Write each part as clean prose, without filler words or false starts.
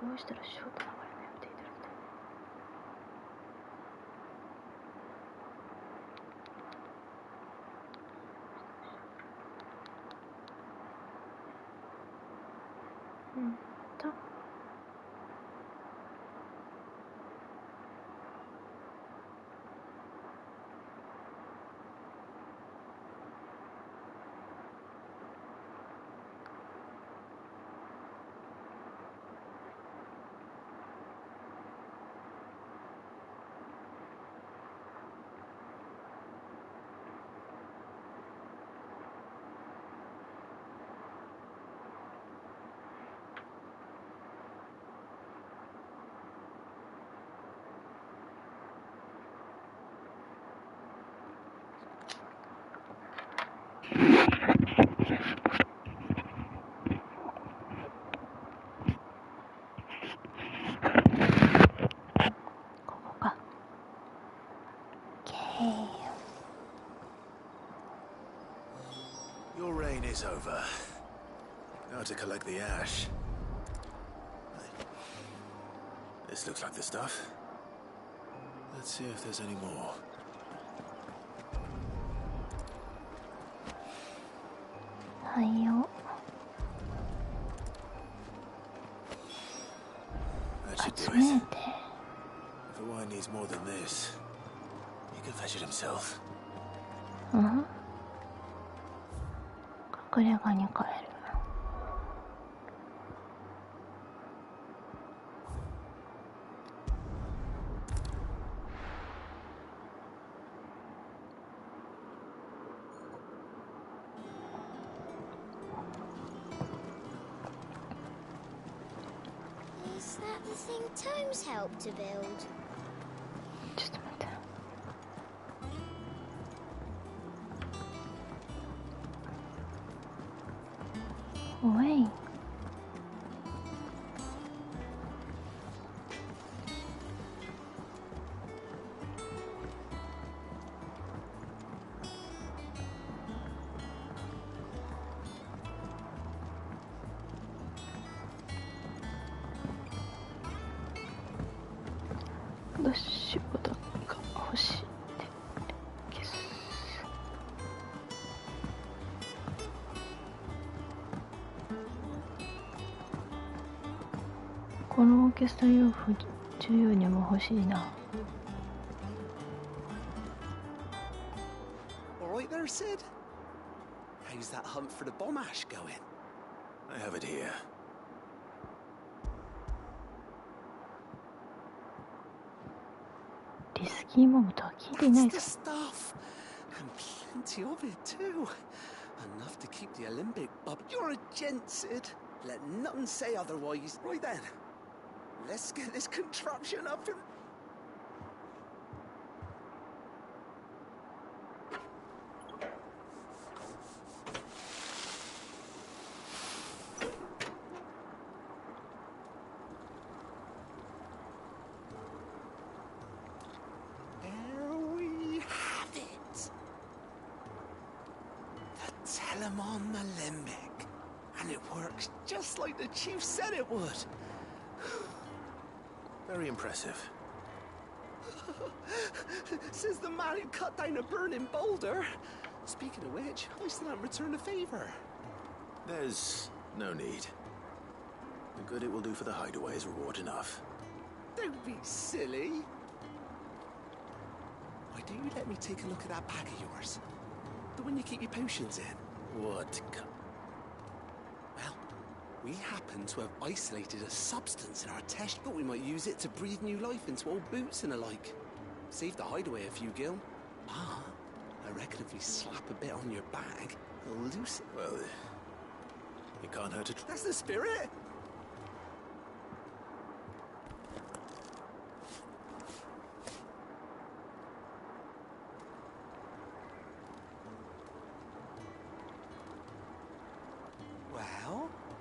そうしたらショート流れのやめていただきたい。ここか。Your reign is over. Now to collect the ash. This looks like the stuff. Let's see if there's any more. That should do it. If the wine needs more than this, he can fetch it himself. 隠れ家に帰る。Is that the thing Tomes helped to build? ちょっと待って。ウェイ。ダッシュボタンが欲しいって消す。このオーケストラ用譜重要にも欲しいな。All right there, Sid. How's that hunt for the bomb ash going? I have it here. リスキーモブとは聞いていないぞ。 That's the stuff. And plenty of it too. Enough to keep the Olympic bubble. You're a gent, Sid. Let nothing say otherwise. Right then. Let's get this contraption up and... Telemon Alembic, and it works just like the chief said it would. Very impressive. Says the man who cut down a burning boulder. Speaking of which, I still haven't returned the favor. There's no need. The good it will do for the hideaway is reward enough. Don't be silly. Why don't you let me take a look at that bag of yours? The one you keep your potions in. What? Well, we happen to have isolated a substance in our test, but we might use it to breathe new life into old boots and the like. Save the hideaway a few gil. Ah, I reckon if we slap a bit on your bag, it'll loosen. Well, it can't hurt to... That's the spirit!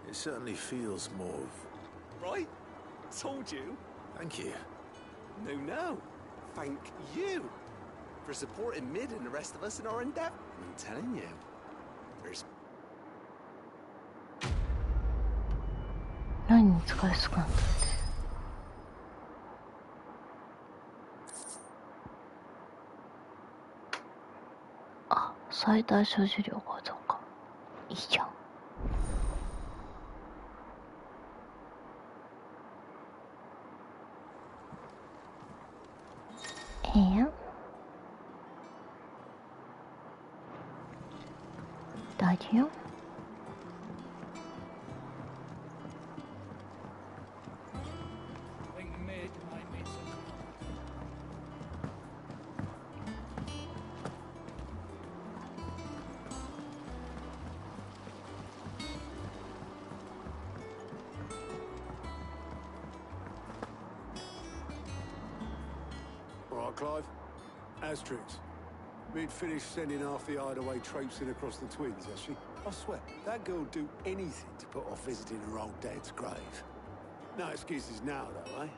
It certainly feels more... Right? Told you. Thank you. No. Thank you. For supporting Mid and the rest of us in our endeavor. I'm telling you. There's... 何に使いすかんだって。最大所持量が増加。いいじゃん。ええやん。大事よ。Clive, Asterix. We'd finished sending half the hideaway traipsing across the twins, has she? I swear, that girl'd do anything to put off visiting her old dad's grave. No excuses now, though, eh?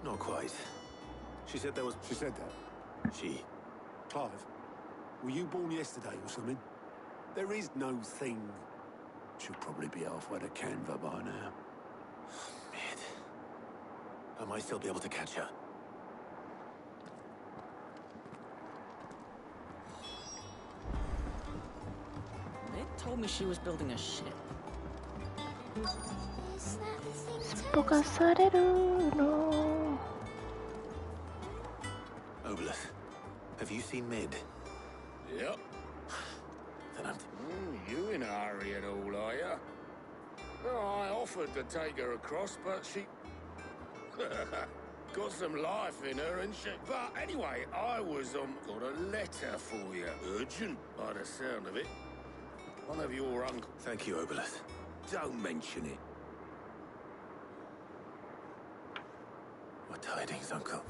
Not quite. She said there was... She said that. She... Clive, were you born yesterday or something? There is no thing. She'll probably be halfway to Canva by now. Mid. I might still be able to catch her. Told me she was building a ship. Is that the thing すっぽかされるの。 Obelith, have you seen Mid? Yep. Then I'm... You in a hurry at all, are you? Oh, I offered to take her across, but she... got some life in her, and she... But anyway, I was, got a letter for you. Urgent, by the sound of it. One of your uncle... Thank you, Obelith. Don't mention it. What tidings, Uncle?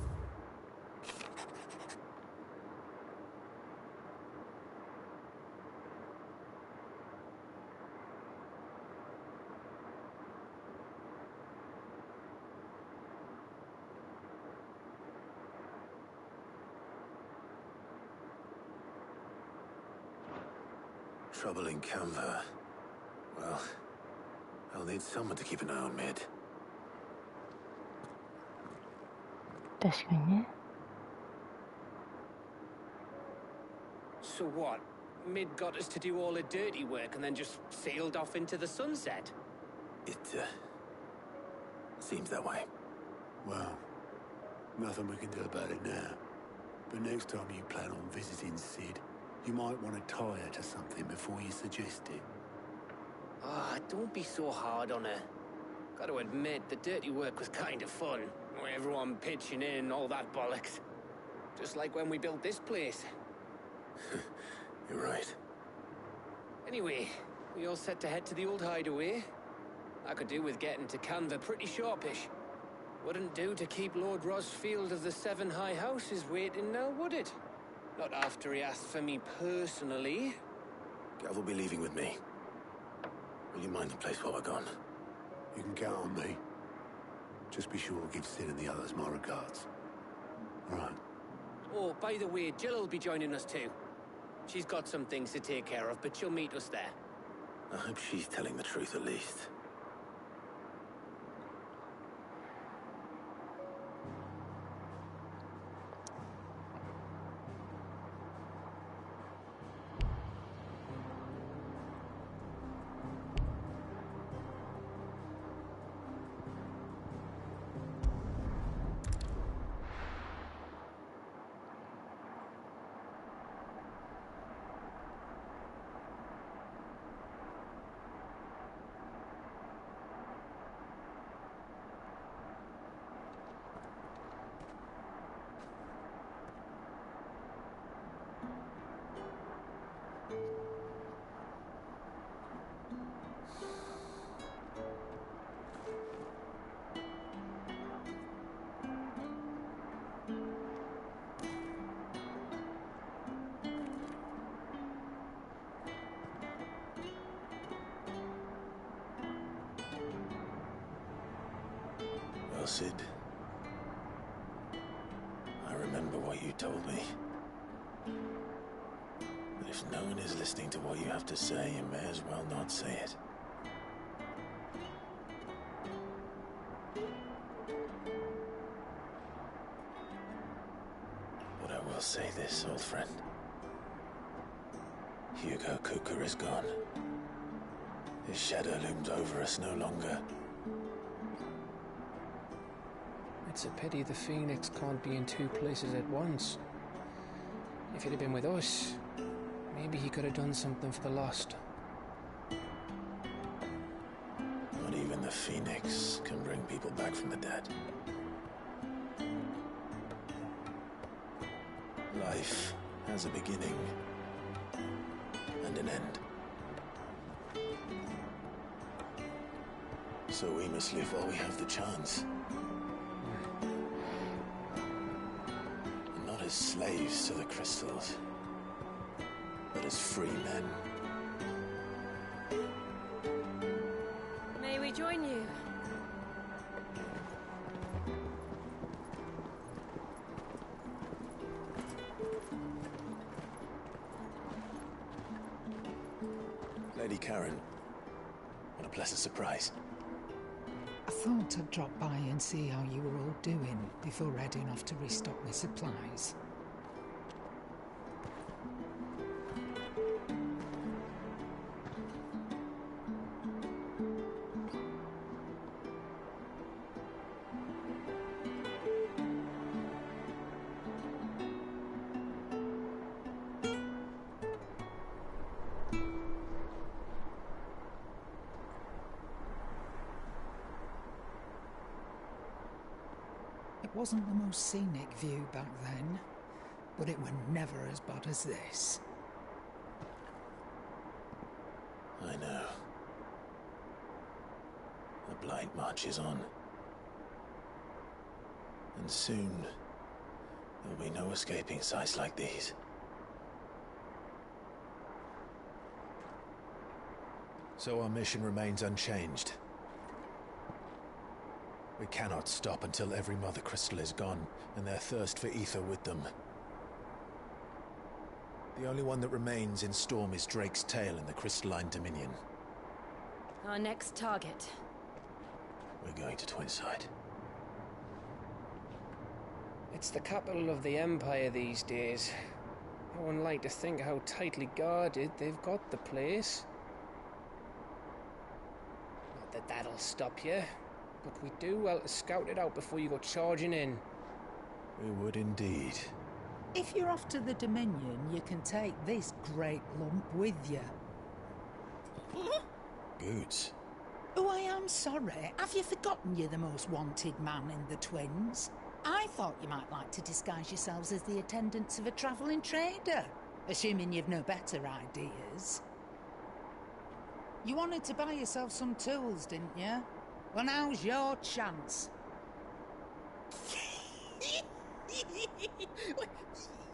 Trouble in Canva. Well, I'll need someone to keep an eye on Mid. 確かにね。 So what? Mid got us to do all the dirty work and then just sailed off into the sunset? It, seems that way. Well, nothing we can do about it now. But next time you plan on visiting Sid, you might want to tie her to something before you suggest it. Ah, don't be so hard on her. Gotta admit, the dirty work was kind of fun. Everyone pitching in and all that bollocks. Just like when we built this place. You're right. Anyway, we all set to head to the old hideaway. I could do with getting to Canva pretty sharpish. Wouldn't do to keep Lord Rosfield of the Seven High Houses waiting now, would it? Not after he asked for me personally. Gav will be leaving with me. Will you mind the place while we're gone? You can count on me. Just be sure to give Sid and the others my regards. All right. Oh, by the way, Jill will be joining us too. She's got some things to take care of, but she'll meet us there. I hope she's telling the truth at least. Well, Sid, I remember what you told me. But if no one is listening to what you have to say, you may as well not say it. But I will say this, old friend. Hugo Kuka is gone. His shadow looms over us no longer. It's a pity the Phoenix can't be in two places at once. If he'd have been with us, maybe he could have done something for the lost. Not even the Phoenix can bring people back from the dead. Life has a beginning and an end. So we must live while we have the chance. And not as slaves to the crystals, but as free men. May we join you? Lady Karen, what a pleasant surprise. I thought I'd drop by and see how you were all doing before heading off to restock my supplies. It wasn't the most scenic view back then, but it were never as bad as this. I know. The blight marches on. And soon, there'll be no escaping sights like these. So our mission remains unchanged. We cannot stop until every Mother Crystal is gone, and their thirst for ether with them. The only one that remains in Storm is Drake's tail in the Crystalline Dominion. Our next target. We're going to Twinside. It's the capital of the Empire these days. I wouldn't like to think how tightly guarded they've got the place. Not that that'll stop you, but we do well to scout it out before you go charging in. We would indeed. If you're off to the Dominion, you can take this great lump with you. Goods. Oh, I am sorry. Have you forgotten you're the most wanted man in the Twins? I thought you might like to disguise yourselves as the attendants of a travelling trader, assuming you've no better ideas. You wanted to buy yourself some tools, didn't you? Well, now's your chance.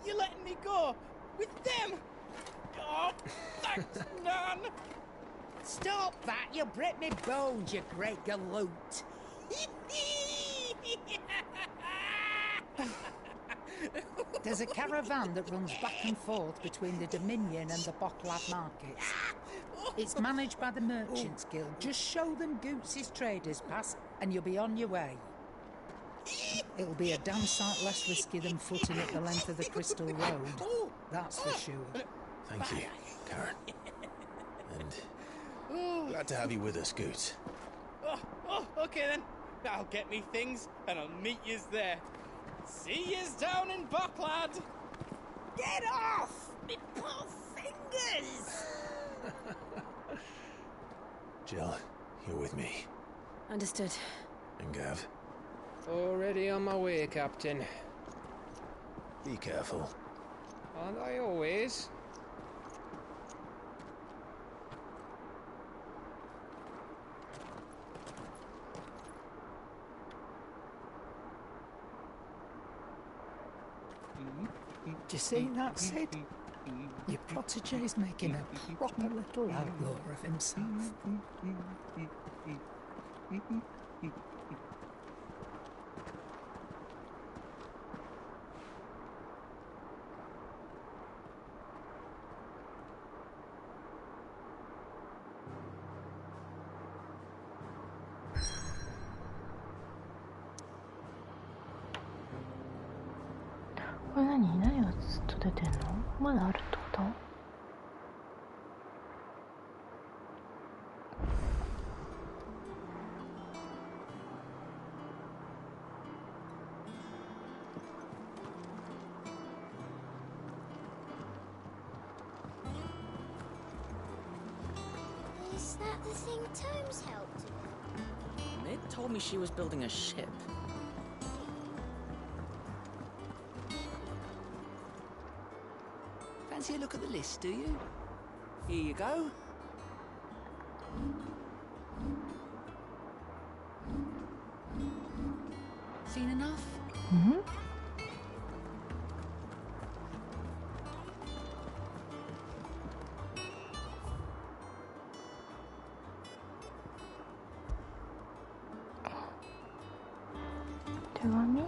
You're letting me go with them? Oh, thanks, Nan. Stop that! You'll break me bones, you great galoot. There's a caravan that runs back and forth between the Dominion and the Bocklad markets. It's managed by the Merchants Guild. Just show them Goots' traders pass and you'll be on your way. It'll be a damn sight less risky than footing up the length of the Crystal Road. That's for sure. Thank you, Karen. And glad to have you with us, Goots. Okay then. I'll get me things and I'll meet yous there. See yous down in Bocklad. Get off! Me poor fingers! Jill, you're with me. Understood. And Gav, Already on my way, Captain. be careful. Aren't I always? Do you see that, Sid? Your protege's making a proper little outlaw of himself.これ何がずっと出てんの？まだあるってこと？ that the thing Tomes helped with? Mid told me she was building a ship. Fancy a look at the list, do you? Here you go. Seen enough? Mm-hmm. 대감이?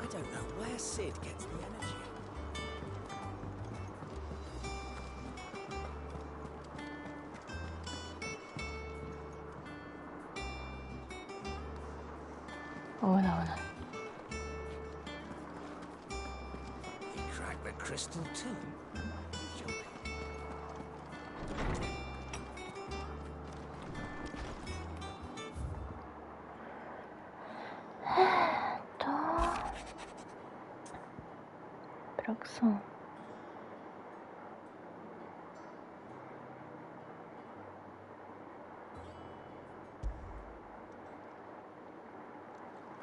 I don't know where Sid gets the energy. 나오나. He cracked the crystal too. 또 벽성.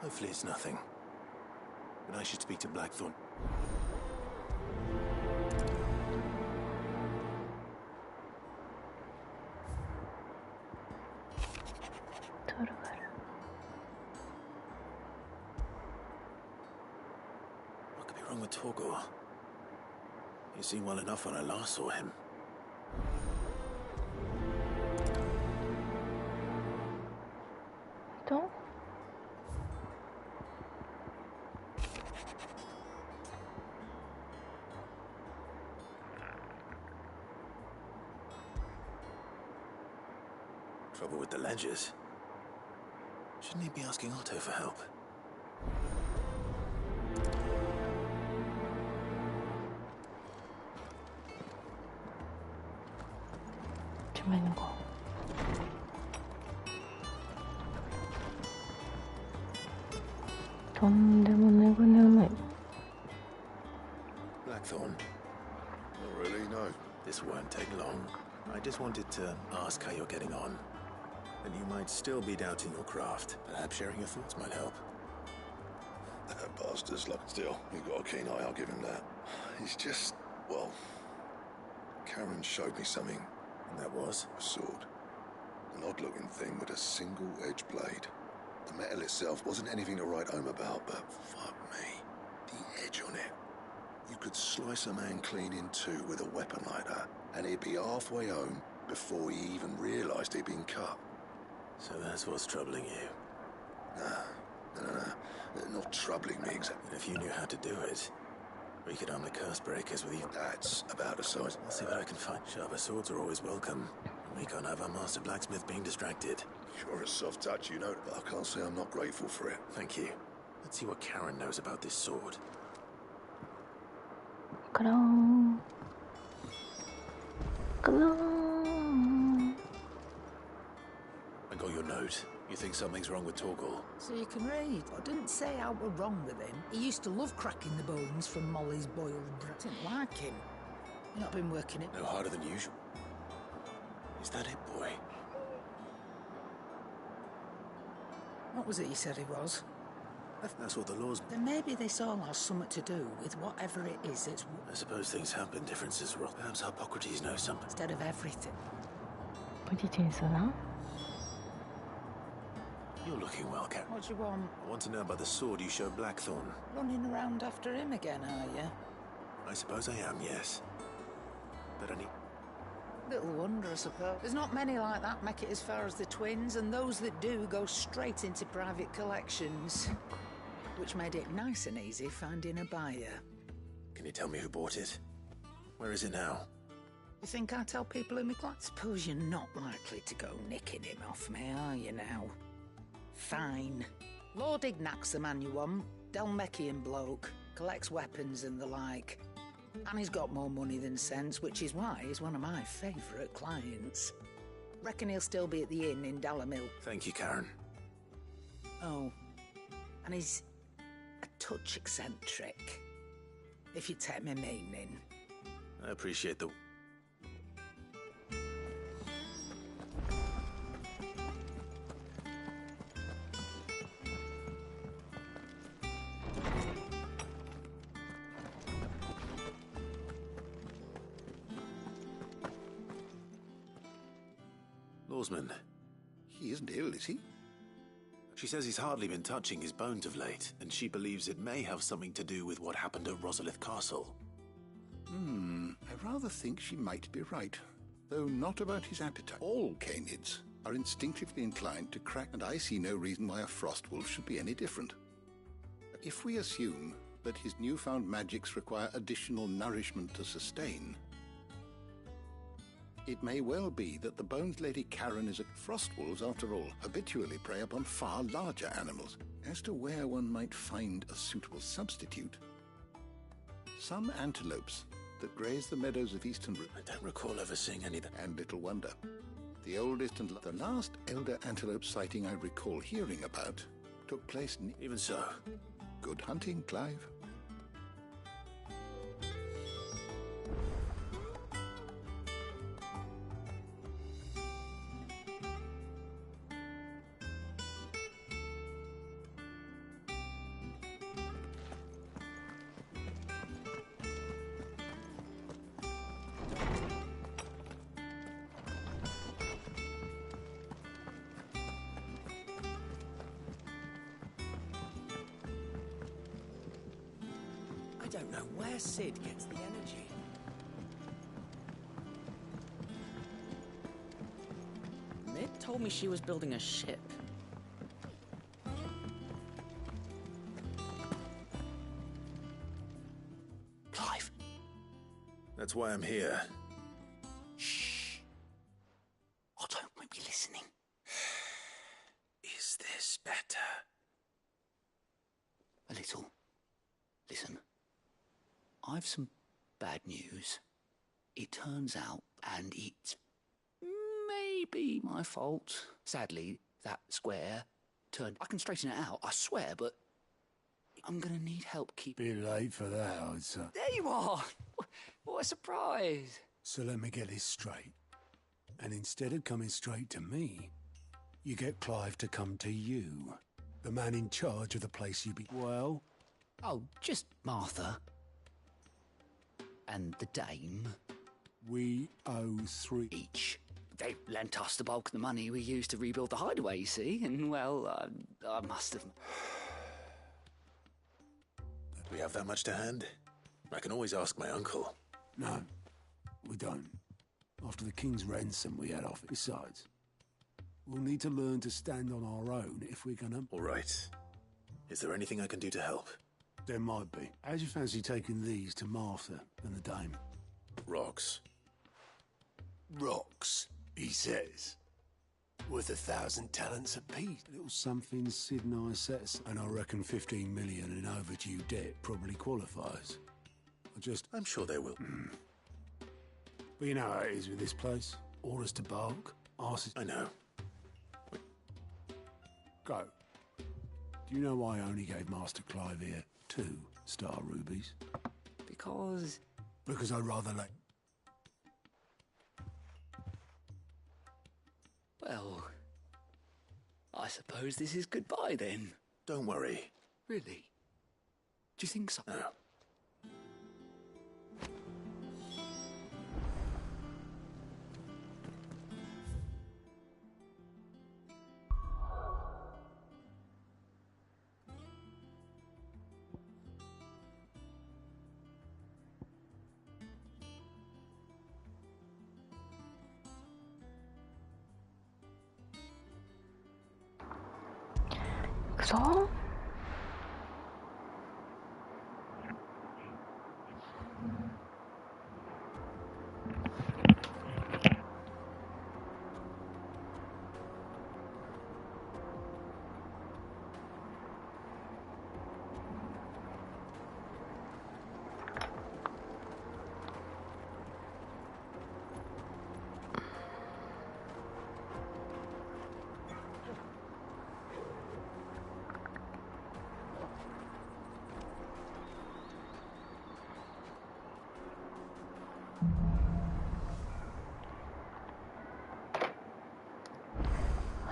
Hopefully it's nothing. But I should speak to Blackthorn. 들어가라. What could be wrong with Torgor? He seemed well enough when I last saw him. 또? Trouble with the ledgers. Shouldn't he be asking Otto for help? 좀 있는 거. 돈でも내고 내면 Blackthorn, Not really, no. this won't take long. I just wanted to ask how you're getting on. And you might still be doubting your craft. Perhaps sharing your thoughts might help. That bastard's luck still. He's got a keen eye, I'll give him that. He's just, well... Karen showed me something. And that was? A sword. An odd-looking thing with a single-edged blade. The metal itself wasn't anything to write home about, but fuck me. The edge on it. You could slice a man clean in two with a weapon like that, and he'd be halfway home before he even realised he'd been cut. So that's what's troubling you. No. Not troubling me exactly. And if you knew how to do it, we could arm the curse breakers with you. That's about the size. I'll see what I can find. Sharper swords are always welcome. We can't have our master blacksmith being distracted. You're a soft touch, you know, but I can't say I'm not grateful for it. Thank you. Let's see what Karen knows about this sword. 그럼. 그럼. I got your note. You think something's wrong with Torgor? So you can read. I didn't say how we're wrong with him. He used to love cracking the bones from Molly's boiled bread. Didn't like him. Not been working it. No harder than usual. Is that it, boy? What was it you said he was? That's what the law's... Then maybe this all has something to do with whatever it is it's... I suppose things have been differences. Perhaps Hippocrates knows something. Instead of everything. 어디 재밌어나? You're looking well, Karen. What do you want? I want to know about the sword you showed Blackthorn. Running around after him again, are you? I suppose I am, yes. But I need... Little wonder, I suppose. There's not many like that make it as far as the twins, and those that do go straight into private collections. Which made it nice and easy finding a buyer. Can you tell me who bought it? Where is it now? You think I tell people in my class? Suppose you're not likely to go nicking him off me, are you now? Fine. Lord Ignac's the man you want. Delmecian bloke. Collects weapons and the like. And he's got more money than sense, which is why he's one of my favourite clients. Reckon he'll still be at the inn in Dalamil. Thank you, Karen. Oh. And he's a touch eccentric. if you take my meaning. I appreciate the... Lawsman. He isn't ill, is he? She says he's hardly been touching his bones of late, and she believes it may have something to do with what happened at Rosalith Castle. I rather think she might be right, though not about his appetite. All canids are instinctively inclined to crack, and I see no reason why a frost wolf should be any different. If we assume that his newfound magics require additional nourishment to sustain, it may well be that the Bones Lady Karen is a frost wolves, after all, habitually prey upon far larger animals. As to where one might find a suitable substitute, some antelopes that graze the meadows of Eastern... I don't recall ever seeing any... And little wonder. The oldest and the last elder antelope sighting I recall hearing about took place... Even so. Good hunting, Clive. I don't know where Sid gets the energy. Mid told me she was building a ship. Clive. That's why I'm here. Shh. I don't want me listening. Is this better? A little. Listen. I've some bad news. It turns out, and it's maybe my fault. Sadly, that square turned... I can straighten it out, I swear, but I'm gonna need help keeping... Bit late for that, I'd say. There you are! What a surprise! So let me get this straight. And instead of coming straight to me, you get Clive to come to you. The man in charge of the place you be... Well? Oh, just Martha. And the dame. We owe 3 each. They lent us the bulk of the money we used to rebuild the hideaway, you see, and, well, I must have... We have that much to hand? I can always ask my uncle. No, we don't. After the King's ransom, we had off it. Besides, we'll need to learn to stand on our own if we're gonna... All right. Is there anything I can do to help? There might be. How'd you fancy taking these to Martha and the dame? Rocks. Rocks, he says. Worth 1,000 talents apiece. Little something Sid and I set us, and I reckon 15 million in overdue debt probably qualifies. I'm sure they will. But you know how it is with this place. Orders to bark, asses... I know. Go. Do you know why I only gave Master Clive here 2 star rubies? Because I'd rather let... Well, I suppose this is goodbye then. Don't worry. Really? Do you think so? No. 그래서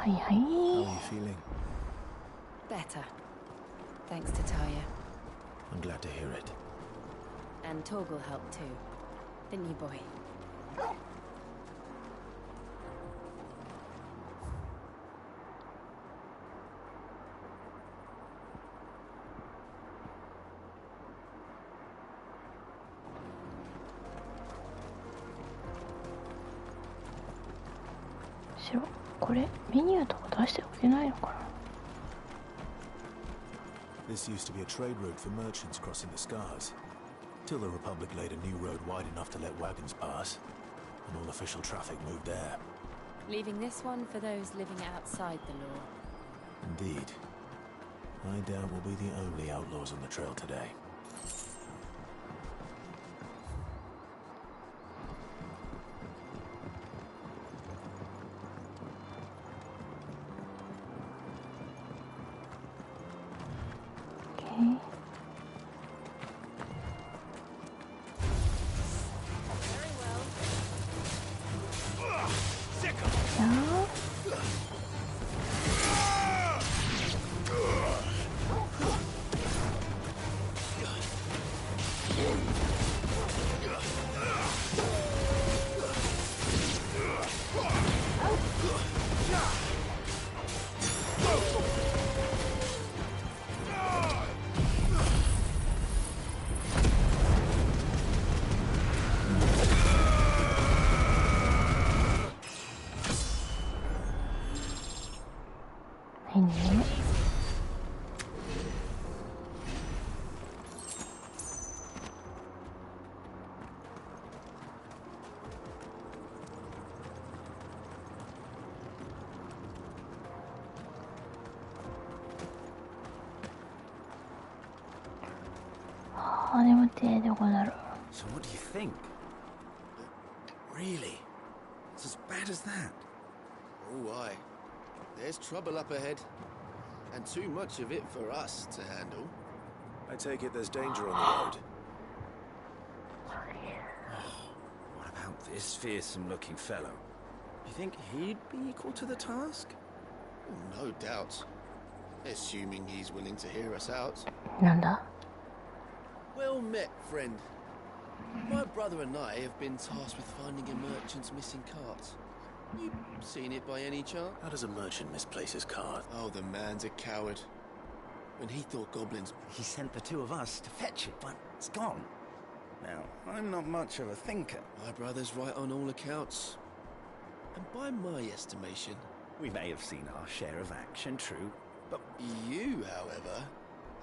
はいはい。 How are you feeling? Better. Thanks to Talia. I'm glad to hear it. And Torgal helped too. Didn't you, boy? これメニューとか出しておけないのかな。 This used to be a trade route for merchants crossing the Scars, till the Republic laid a new road wide enough to let wagons pass, and all official traffic moved there. Leaving this one for those living outside the law. Indeed. I doubt we'll be the only outlaws on the trail today. Okay. Yeah. So what do you think? Really? It's as bad as that? Oh, aye. There's trouble up ahead. And too much of it for us to handle. I take it there's danger on the road. What about this fearsome-looking fellow? You think he'd be equal to the task? Oh, no doubt. Assuming he's willing to hear us out. なんだ? Well met, friend. My brother and I have been tasked with finding a merchant's missing cart. You seen it by any chance? How does a merchant misplace his cart? Oh, the man's a coward. When he thought goblins... He sent the two of us to fetch it, but it's gone. Now, I'm not much of a thinker. My brother's right on all accounts. And by my estimation... We may have seen our share of action, true, but... You, however,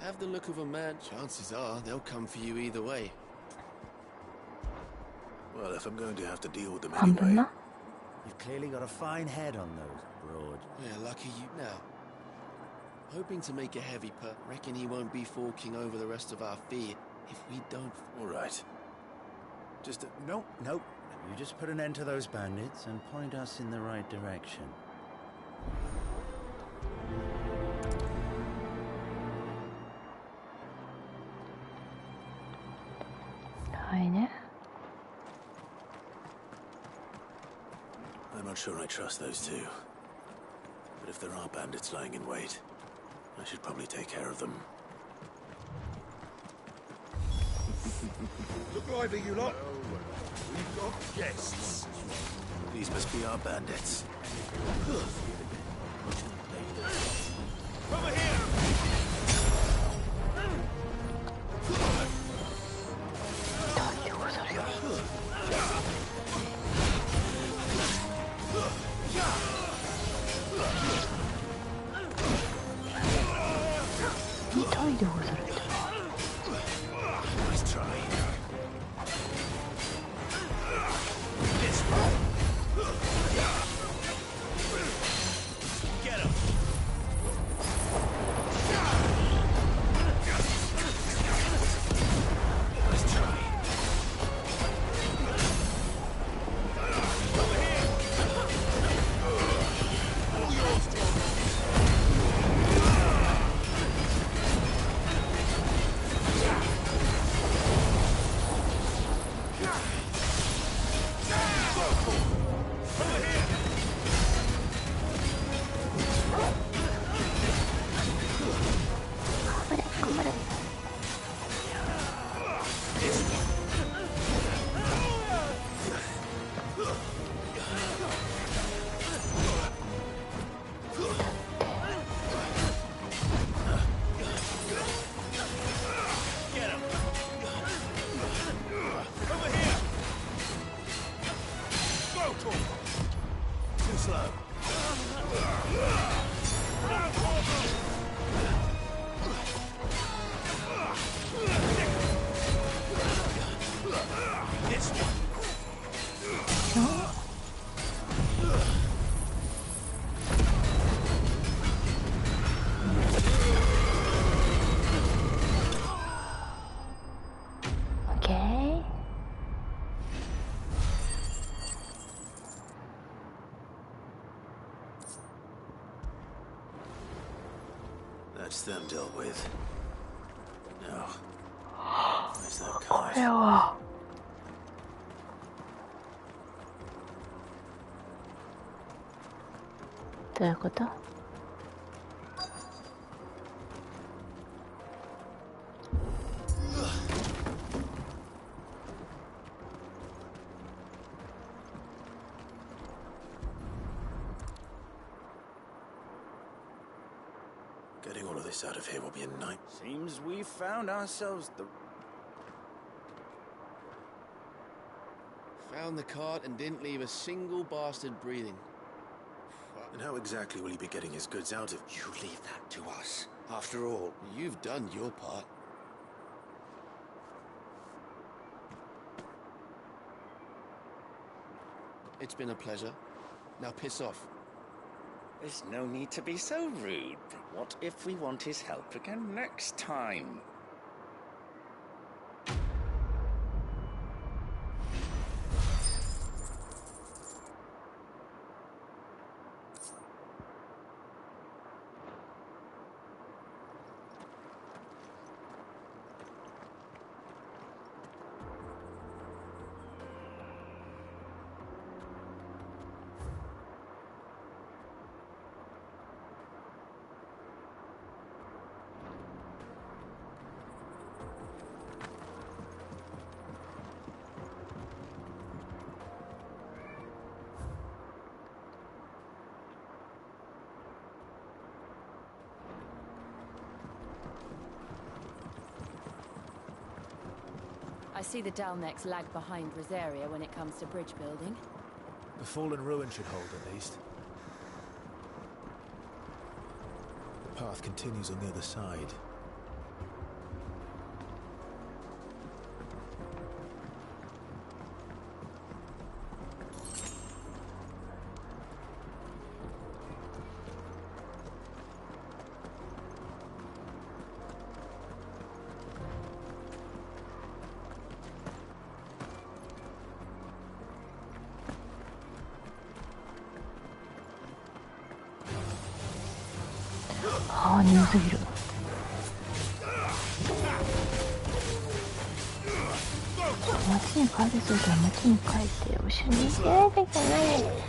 have the look of a man. Chances are they'll come for you either way. Well, if I'm going to have to deal with them anyway... You've clearly got a fine head on those broad... Yeah, lucky you now. Hoping to make a heavy putt. Reckon he won't be forking over the rest of our fee if we don't... All right. Just Nope. You just put an end to those bandits and point us in the right direction. I'm not sure I trust those two. But if there are bandits lying in wait, I should probably take care of them. Look lively, you lot. We've got guests. These must be our bandits. Over here! Nice try. Get him! them dealt with. Now, where's that こ cart? れはどういうこと？ Getting all of this out of here will be a night. Seems we found ourselves the... Found the cart and didn't leave a single bastard breathing. And how exactly will he be getting his goods out of... You leave that to us. After all, You've done your part. It's been a pleasure. Now piss off. there's no need to be so rude. What if we want his help again next time? I see the Dalnecks lag behind Rosaria when it comes to bridge building. The fallen ruin should hold, at least. The path continues on the other side.ああ、鈍すぎる。街に帰りすぎたら街に帰って後ろに行けないといけない。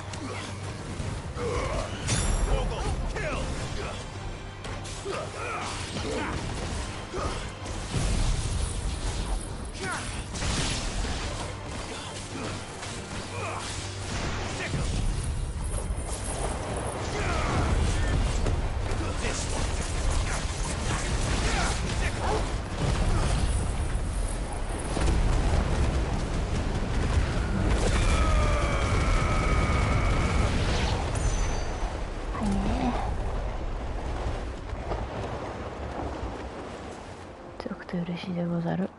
強くて嬉しいでござる。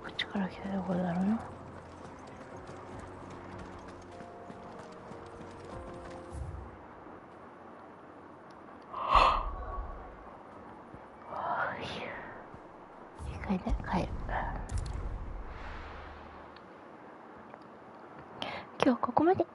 こっちから来たでござるな。一回で帰る。今日はここまで。